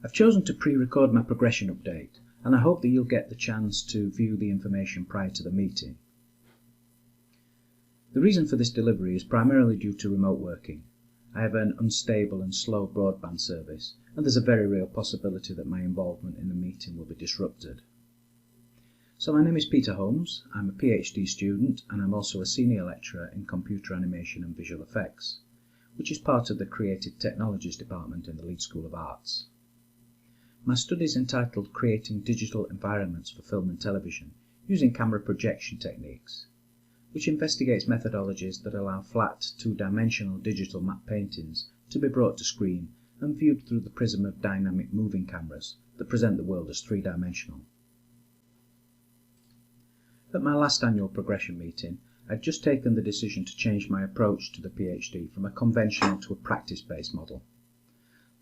I've chosen to pre-record my progression update, and I hope that you'll get the chance to view the information prior to the meeting. The reason for this delivery is primarily due to remote working. I have an unstable and slow broadband service, and there's a very real possibility that my involvement in the meeting will be disrupted. So my name is Peter Holmes, I'm a PhD student, and I'm also a senior lecturer in computer animation and visual effects, which is part of the Creative Technologies department in the Leeds School of Arts. My study is entitled Creating Digital Environments for Film and Television using Camera Projection Techniques, which investigates methodologies that allow flat, two-dimensional digital matte paintings to be brought to screen and viewed through the prism of dynamic moving cameras that present the world as three-dimensional. At my last annual progression meeting, I'd just taken the decision to change my approach to the PhD from a conventional to a practice-based model.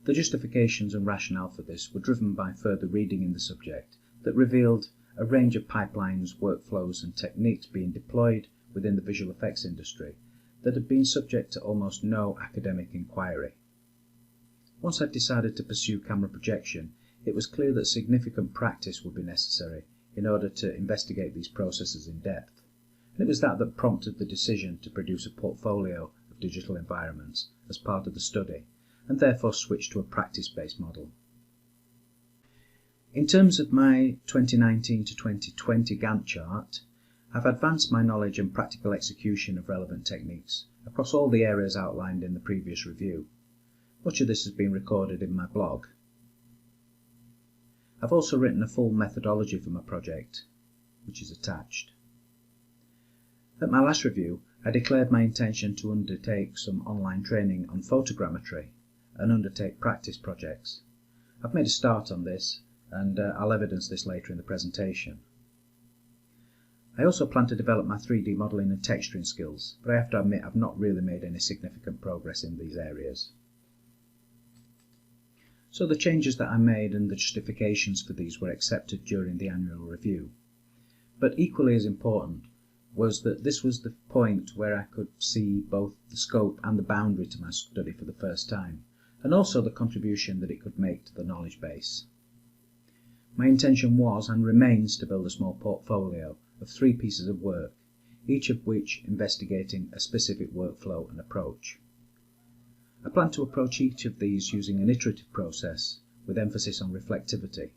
The justifications and rationale for this were driven by further reading in the subject that revealed a range of pipelines, workflows and techniques being deployed within the visual effects industry that had been subject to almost no academic inquiry. Once I'd decided to pursue camera projection, it was clear that significant practice would be necessary in order to investigate these processes in depth. And it was that prompted the decision to produce a portfolio of digital environments as part of the study, and therefore switch to a practice-based model. In terms of my 2019 to 2020 Gantt chart, I've advanced my knowledge and practical execution of relevant techniques across all the areas outlined in the previous review. Much of this has been recorded in my blog. I've also written a full methodology for my project, which is attached. At my last review, I declared my intention to undertake some online training on photogrammetry and undertake practice projects. I've made a start on this, and I'll evidence this later in the presentation. I also plan to develop my 3D modelling and texturing skills, but I have to admit I've not really made any significant progress in these areas. So the changes that I made and the justifications for these were accepted during the annual review. But equally as important was that this was the point where I could see both the scope and the boundary to my study for the first time, and also the contribution that it could make to the knowledge base. My intention was and remains to build a small portfolio of 3 pieces of work, each of which investigating a specific workflow and approach. I plan to approach each of these using an iterative process with emphasis on reflectivity,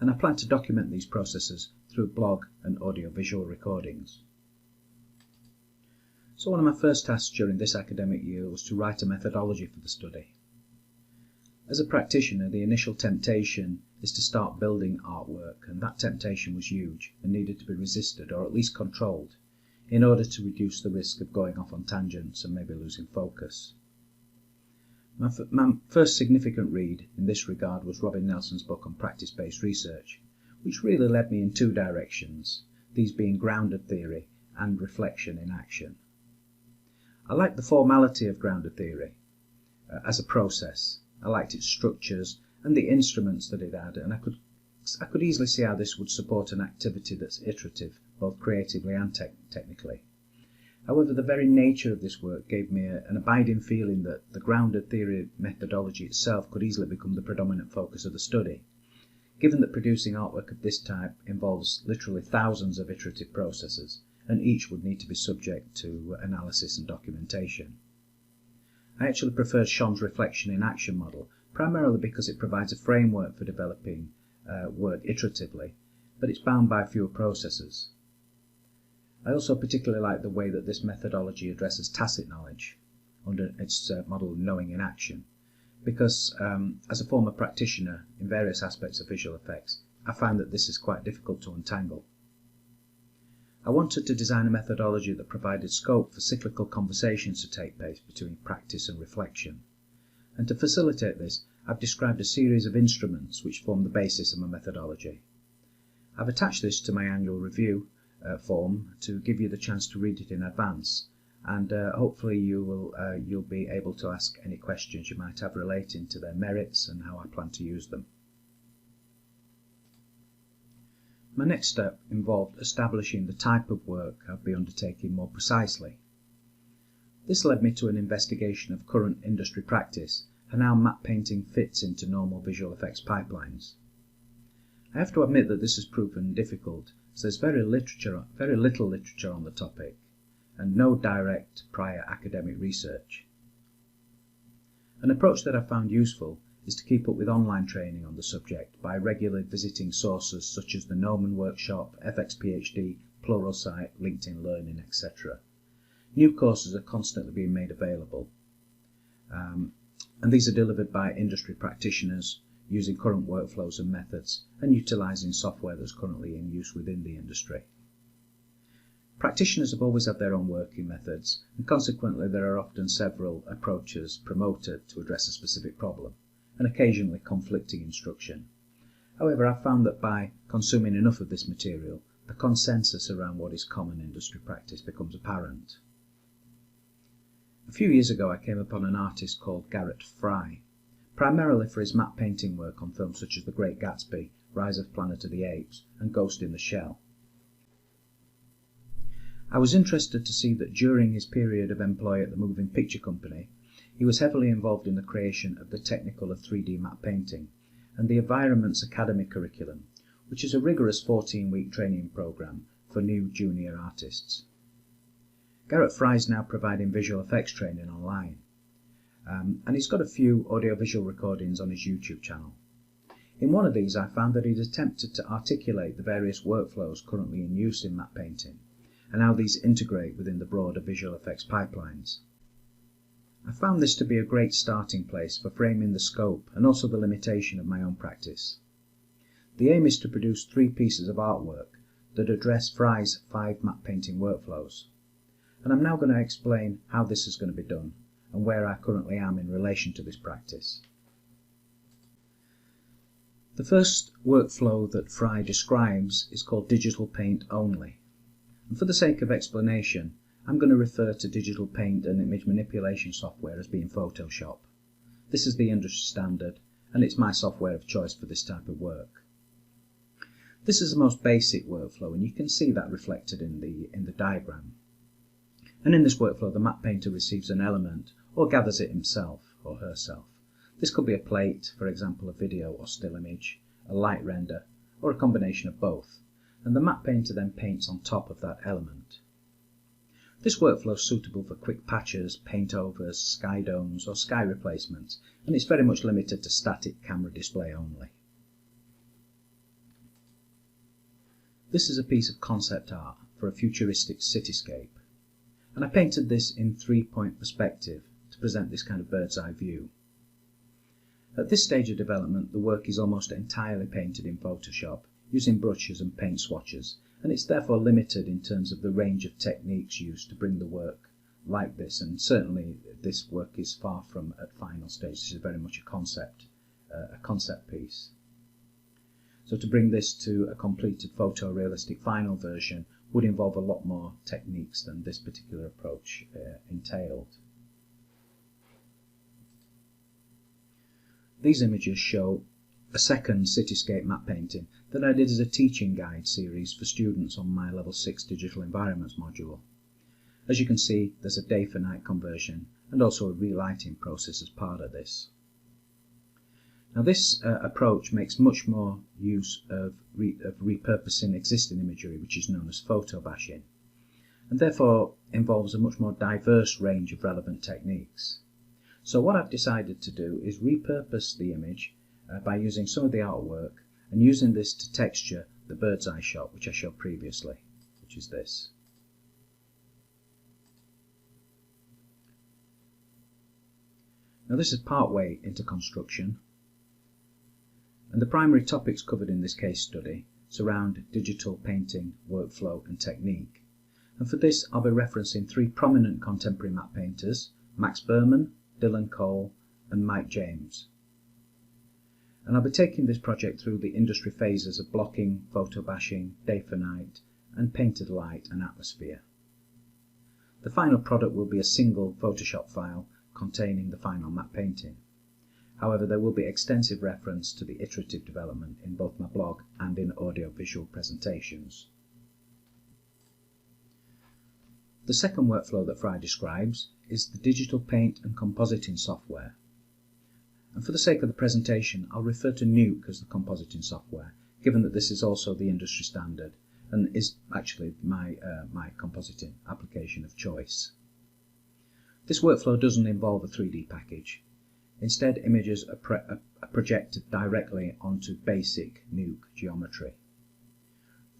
and I plan to document these processes through blog and audio-visual recordings. So one of my first tasks during this academic year was to write a methodology for the study. As a practitioner, the initial temptation is to start building artwork, and that temptation was huge and needed to be resisted or at least controlled in order to reduce the risk of going off on tangents and maybe losing focus. My first significant read in this regard was Robin Nelson's book on practice-based research, which really led me in 2 directions, these being grounded theory and reflection in action. I liked the formality of grounded theory as a process. I liked its structures and the instruments that it had, and I could easily see how this would support an activity that's iterative, both creatively and technically. However, the very nature of this work gave me an abiding feeling that the grounded theory methodology itself could easily become the predominant focus of the study, given that producing artwork of this type involves literally thousands of iterative processes, and each would need to be subject to analysis and documentation. I actually preferred Schon's reflection in action model, primarily because it provides a framework for developing work iteratively, but it's bound by fewer processes. I also particularly like the way that this methodology addresses tacit knowledge under its model of knowing in action, because as a former practitioner in various aspects of visual effects, I find that this is quite difficult to untangle. I wanted to design a methodology that provided scope for cyclical conversations to take place between practice and reflection. And to facilitate this, I've described a series of instruments which form the basis of my methodology. I've attached this to my annual review form to give you the chance to read it in advance, and hopefully you'll be able to ask any questions you might have relating to their merits and how I plan to use them. My next step involved establishing the type of work I'd be undertaking more precisely. This led me to an investigation of current industry practice, and how matte painting fits into normal visual effects pipelines. I have to admit that this has proven difficult, as there's very little literature on the topic, and no direct prior academic research. An approach that I found useful is to keep up with online training on the subject by regularly visiting sources such as the Gnomon Workshop, FXPhD, Pluralsight, LinkedIn Learning, etc. New courses are constantly being made available, and these are delivered by industry practitioners using current workflows and methods and utilising software that's currently in use within the industry. Practitioners have always had their own working methods, and consequently there are often several approaches promoted to address a specific problem, and occasionally conflicting instruction. However, I've found that by consuming enough of this material, a consensus around what is common industry practice becomes apparent. A few years ago I came upon an artist called Garrett Fry, primarily for his matte painting work on films such as The Great Gatsby, Rise of Planet of the Apes, and Ghost in the Shell. I was interested to see that during his period of employ at the Moving Picture Company, he was heavily involved in the creation of the Technical of 3D Matte Painting and the Environments Academy curriculum, which is a rigorous 14-week training program for new junior artists. Garrett Fry is now providing visual effects training online, and he's got a few audiovisual recordings on his YouTube channel. In one of these I found that he'd attempted to articulate the various workflows currently in use in matte painting, and how these integrate within the broader visual effects pipelines. I found this to be a great starting place for framing the scope and also the limitation of my own practice. The aim is to produce 3 pieces of artwork that address Fry's 5 matte painting workflows, and I'm now going to explain how this is going to be done and where I currently am in relation to this practice. The first workflow that Fry describes is called Digital Paint Only, and for the sake of explanation I'm going to refer to digital paint and image manipulation software as being Photoshop. This is the industry standard, and it's my software of choice for this type of work. This is the most basic workflow, and you can see that reflected in the diagram. And in this workflow the matte painter receives an element or gathers it himself or herself. This could be a plate, for example a video or still image, a light render, or a combination of both, and the matte painter then paints on top of that element. This workflow is suitable for quick patches, paint overs, sky domes or sky replacements, and it's very much limited to static camera display only. This is a piece of concept art for a futuristic cityscape, and I painted this in 3-point perspective to present this kind of bird's eye view. At this stage of development the work is almost entirely painted in Photoshop using brushes and paint swatches, and it's therefore limited in terms of the range of techniques used to bring the work like this, and certainly this work is far from at final stage. This is very much a concept piece. So to bring this to a completed photorealistic final version would involve a lot more techniques than this particular approach entailed. These images show a second cityscape matte painting that I did as a teaching guide series for students on my Level 6 Digital Environments module. As you can see, there's a day for night conversion and also a relighting process as part of this. Now this approach makes much more use of repurposing existing imagery, which is known as photo bashing, and therefore involves a much more diverse range of relevant techniques. So what I've decided to do is repurpose the image by using some of the artwork and using this to texture the bird's eye shot which I showed previously, which is this. Now this is part way into construction, and the primary topics covered in this case study surround digital painting, workflow and technique. And for this I'll be referencing 3 prominent contemporary matte painters, Max Berman, Dylan Cole and Mike James. And I'll be taking this project through the industry phases of blocking, photo bashing, day for night and painted light and atmosphere. The final product will be a single Photoshop file containing the final matte painting. However, there will be extensive reference to the iterative development in both my blog and in audio-visual presentations. The second workflow that Fry describes is the digital paint and compositing software. And for the sake of the presentation, I'll refer to Nuke as the compositing software, given that this is also the industry standard and is actually my compositing application of choice. This workflow doesn't involve a 3D package. Instead, images are projected directly onto basic Nuke geometry.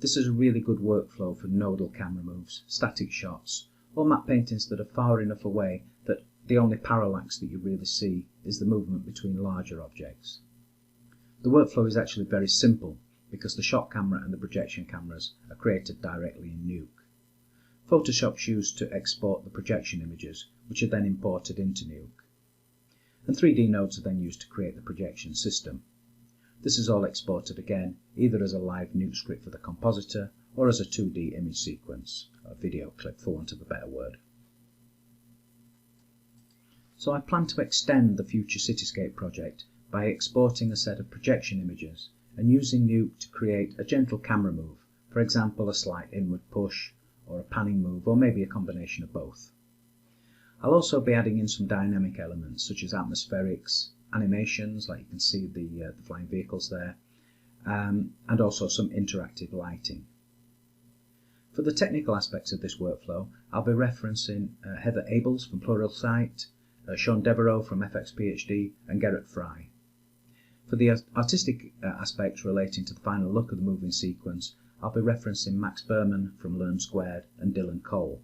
This is a really good workflow for nodal camera moves, static shots, or matte paintings that are far enough away that the only parallax that you really see is the movement between larger objects. The workflow is actually very simple because the shot camera and the projection cameras are created directly in Nuke. Photoshop's used to export the projection images, which are then imported into Nuke. And 3D nodes are then used to create the projection system. This is all exported again, either as a live Nuke script for the compositor or as a 2D image sequence, a video clip for want of a better word. So I plan to extend the future Cityscape project by exporting a set of projection images and using Nuke to create a gentle camera move, for example a slight inward push, or a panning move, or maybe a combination of both. I'll also be adding in some dynamic elements such as atmospherics, animations, like you can see the flying vehicles there, and also some interactive lighting. For the technical aspects of this workflow, I'll be referencing Heather Abels from Pluralsight, Sean Devereaux from FX PhD, and Gerrit Fry. For the artistic aspects relating to the final look of the moving sequence, I'll be referencing Max Berman from Learn Squared and Dylan Cole.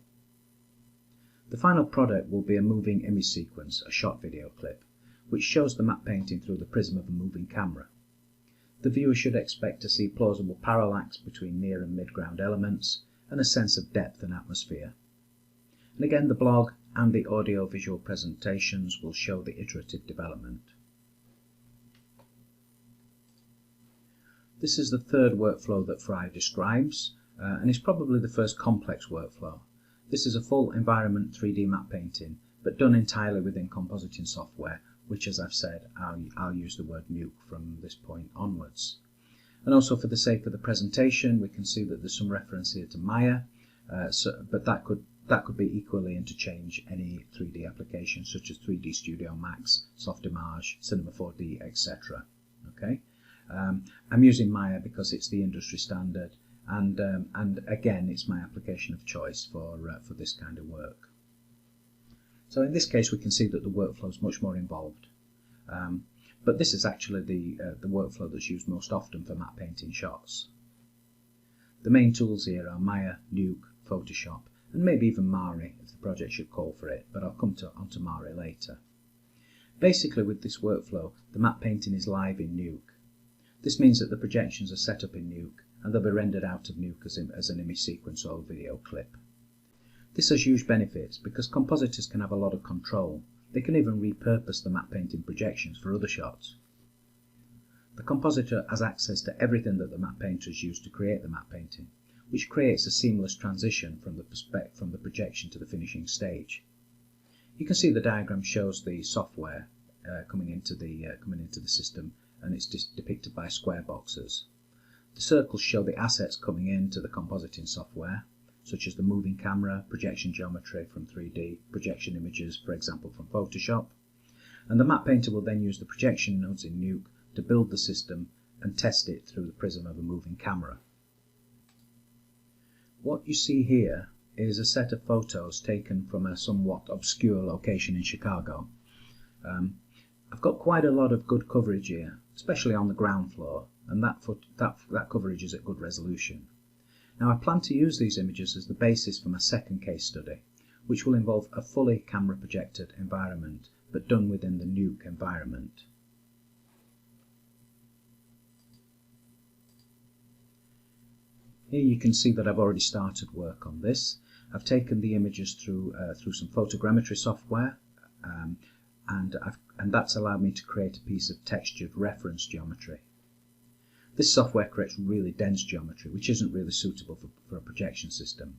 The final product will be a moving image sequence, a shot video clip, which shows the matte painting through the prism of a moving camera. The viewer should expect to see plausible parallax between near and mid-ground elements and a sense of depth and atmosphere. And again, the blog and the audio-visual presentations will show the iterative development. This is the third workflow that Fry describes, and is probably the first complex workflow. This is a full environment 3D matte painting, but done entirely within compositing software, which, as I've said, I'll use the word Nuke from this point onwards. And also, for the sake of the presentation, we can see that there's some reference here to Maya, but that could be equally interchange any 3D application such as 3D Studio Max, Softimage, Cinema 4D, etc. Okay, I'm using Maya because it's the industry standard, and again, it's my application of choice for this kind of work. So in this case, we can see that the workflow is much more involved. But this is actually the workflow that's used most often for matte painting shots. The main tools here are Maya, Nuke, Photoshop, and maybe even Mari if the project should call for it, but I'll come onto Mari later. Basically, with this workflow, the matte painting is live in Nuke. This means that the projections are set up in Nuke, and they'll be rendered out of Nuke as an image sequence or video clip. This has huge benefits because compositors can have a lot of control. They can even repurpose the matte painting projections for other shots. The compositor has access to everything that the matte painter has used to create the matte painting, which creates a seamless transition from the projection to the finishing stage. You can see the diagram shows the software coming into the system, and it's depicted by square boxes. The circles show the assets coming into the compositing software, such as the moving camera, projection geometry from 3D, projection images, for example, from Photoshop. And the matte painter will then use the projection nodes in Nuke to build the system and test it through the prism of a moving camera. What you see here is a set of photos taken from a somewhat obscure location in Chicago. I've got quite a lot of good coverage here, especially on the ground floor, and that coverage is at good resolution. Now I plan to use these images as the basis for my second case study, which will involve a fully camera projected environment, but done within the Nuke environment. Here you can see that I've already started work on this. I've taken the images through some photogrammetry software, and that's allowed me to create a piece of textured reference geometry. This software creates really dense geometry, which isn't really suitable for a projection system.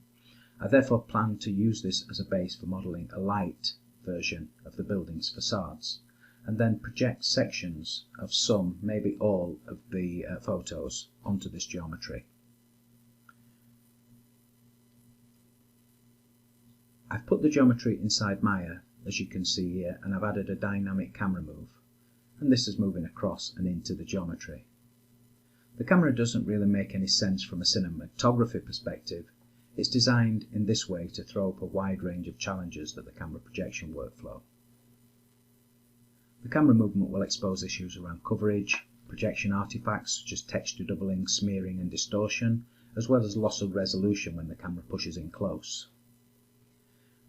I therefore plan to use this as a base for modelling a light version of the building's facades, and then project sections of some, maybe all, of the photos onto this geometry. I've put the geometry inside Maya, as you can see here, and I've added a dynamic camera move. and this is moving across and into the geometry. The camera doesn't really make any sense from a cinematography perspective. It's designed in this way to throw up a wide range of challenges to the camera projection workflow. The camera movement will expose issues around coverage, projection artifacts such as texture doubling, smearing and distortion, as well as loss of resolution when the camera pushes in close.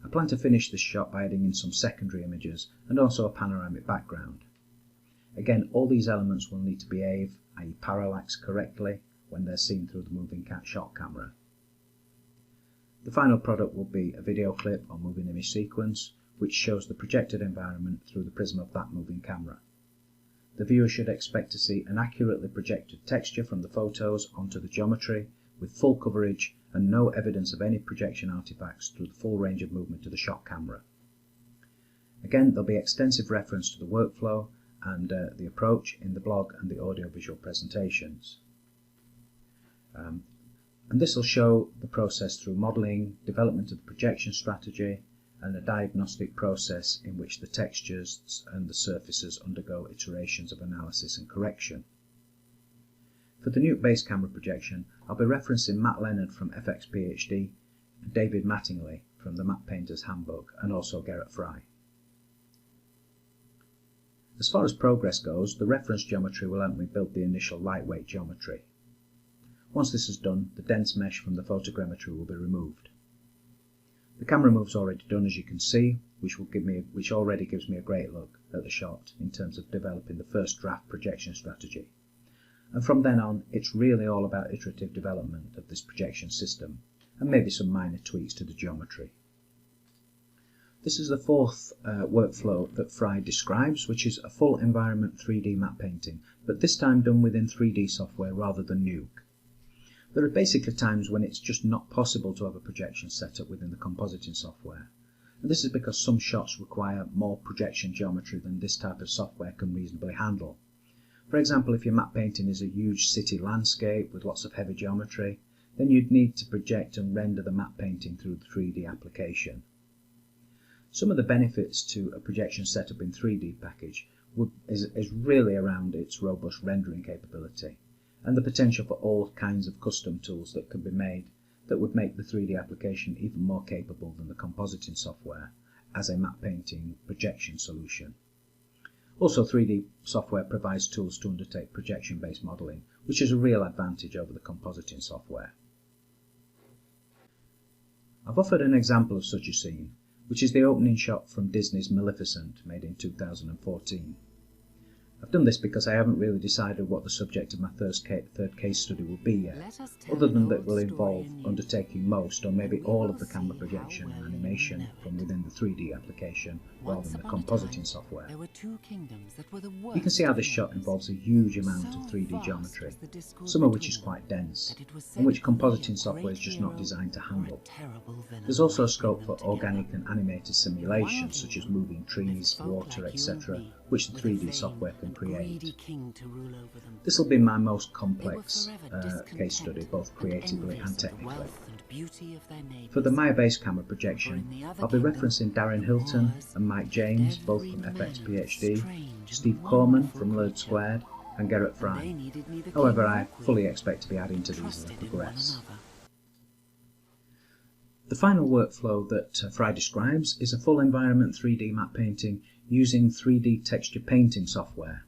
I plan to finish this shot by adding in some secondary images and also a panoramic background. Again, all these elements will need to behave, i.e. parallax correctly, when they're seen through the moving shot camera. The final product will be a video clip or moving image sequence, which shows the projected environment through the prism of that moving camera. The viewer should expect to see an accurately projected texture from the photos onto the geometry, with full coverage and no evidence of any projection artifacts through the full range of movement of the shot camera. Again, there'll be extensive reference to the workflow and the approach in the blog and the audiovisual presentations. And this will show the process through modelling, development of the projection strategy, and a diagnostic process in which the textures and the surfaces undergo iterations of analysis and correction. For the Nuke base camera projection, I'll be referencing Matt Leonard from FX PhD, and David Mattingly from the Map Painter's Handbook, and also Garrett Fry. As far as progress goes, the reference geometry will help me build the initial lightweight geometry. Once this is done, the dense mesh from the photogrammetry will be removed. The camera move's already done, as you can see, which already gives me a great look at the shot in terms of developing the first draft projection strategy. And from then on, it's really all about iterative development of this projection system, and maybe some minor tweaks to the geometry. This is the fourth workflow that Fry describes, which is a full environment 3D map painting, but this time done within 3D software rather than Nuke. There are basically times when it's just not possible to have a projection setup within the compositing software, and this is because some shots require more projection geometry than this type of software can reasonably handle. For example, if your map painting is a huge city landscape with lots of heavy geometry, then you'd need to project and render the map painting through the 3D application. Some of the benefits to a projection setup in 3D package is really around its robust rendering capability, and the potential for all kinds of custom tools that can be made that would make the 3D application even more capable than the compositing software as a map painting projection solution. Also, 3D software provides tools to undertake projection-based modelling, which is a real advantage over the compositing software. I've offered an example of such a scene, which is the opening shot from Disney's Maleficent, made in 2014. I've done this because I haven't really decided what the subject of my third case study will be yet, other than that it will involve undertaking most or maybe all of the camera projection and animation from within the 3D application rather than the compositing software. You can see how this shot involves a huge amount of 3D geometry, some of which is quite dense, and which compositing software is just not designed to handle. There's also scope for organic and animated simulations such as moving trees, water, etc., which the 3D software can create. This will be my most complex case study, both creatively and technically. For the Maya base camera projection, I'll be referencing Darren Hilton and Mike James, both from FX PhD, Steve Corman from Learn Squared, and Garrett Fry. However, I fully expect to be adding to these as I progress. The final workflow that Fry describes is a full environment 3D map painting using 3D texture painting software.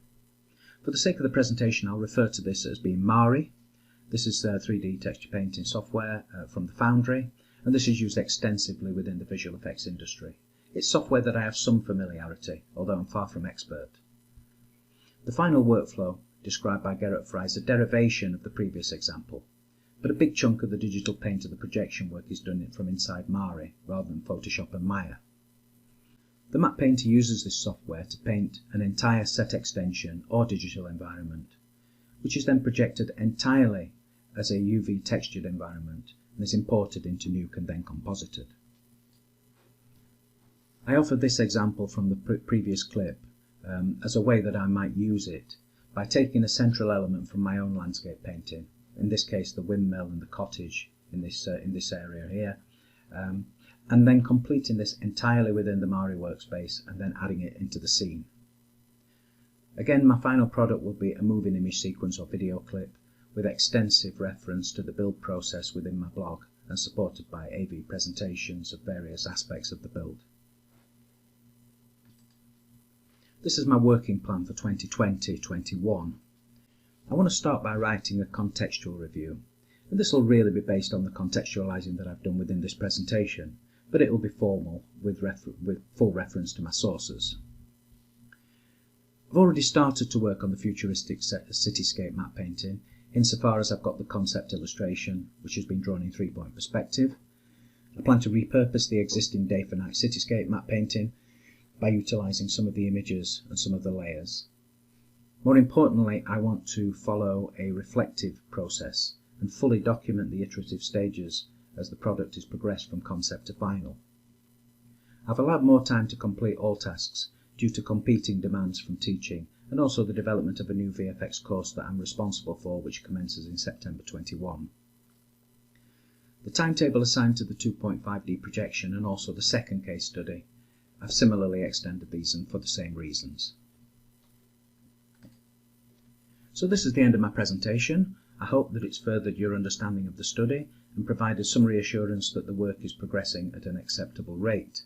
For the sake of the presentation, I'll refer to this as being Mari. This is 3D texture painting software from the Foundry, and this is used extensively within the visual effects industry. It's software that I have some familiarity, although I'm far from expert. The final workflow described by Garrett Fry is a derivation of the previous example, but a big chunk of the digital paint of the projection work is done from inside Mari rather than Photoshop and Maya. The map painter uses this software to paint an entire set extension or digital environment, which is then projected entirely as a UV textured environment and is imported into Nuke and then composited. I offered this example from the previous clip as a way that I might use it by taking a central element from my own landscape painting, in this case the windmill and the cottage in this area here, and then completing this entirely within the Mari workspace and then adding it into the scene. Again, my final product will be a moving image sequence or video clip with extensive reference to the build process within my blog and supported by AV presentations of various aspects of the build. This is my working plan for 2020-21. I want to start by writing a contextual review, and this will really be based on the contextualizing that I've done within this presentation, but it will be formal with full reference to my sources. I've already started to work on the futuristic cityscape map painting, insofar as I've got the concept illustration, which has been drawn in 3-point perspective. I plan to repurpose the existing day for night cityscape map painting by utilising some of the images and some of the layers. More importantly, I want to follow a reflective process and fully document the iterative stages as the product is progressed from concept to final. I've allowed more time to complete all tasks due to competing demands from teaching and also the development of a new VFX course that I'm responsible for, which commences in September 21. The timetable assigned to the 2.5D projection and also the second case study, I've similarly extended these and for the same reasons. So this is the end of my presentation. I hope that it's furthered your understanding of the study and provided some reassurance that the work is progressing at an acceptable rate.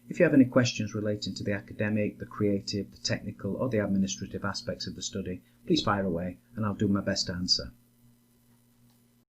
If you have any questions relating to the academic, the creative, the technical or the administrative aspects of the study, please fire away and I'll do my best to answer.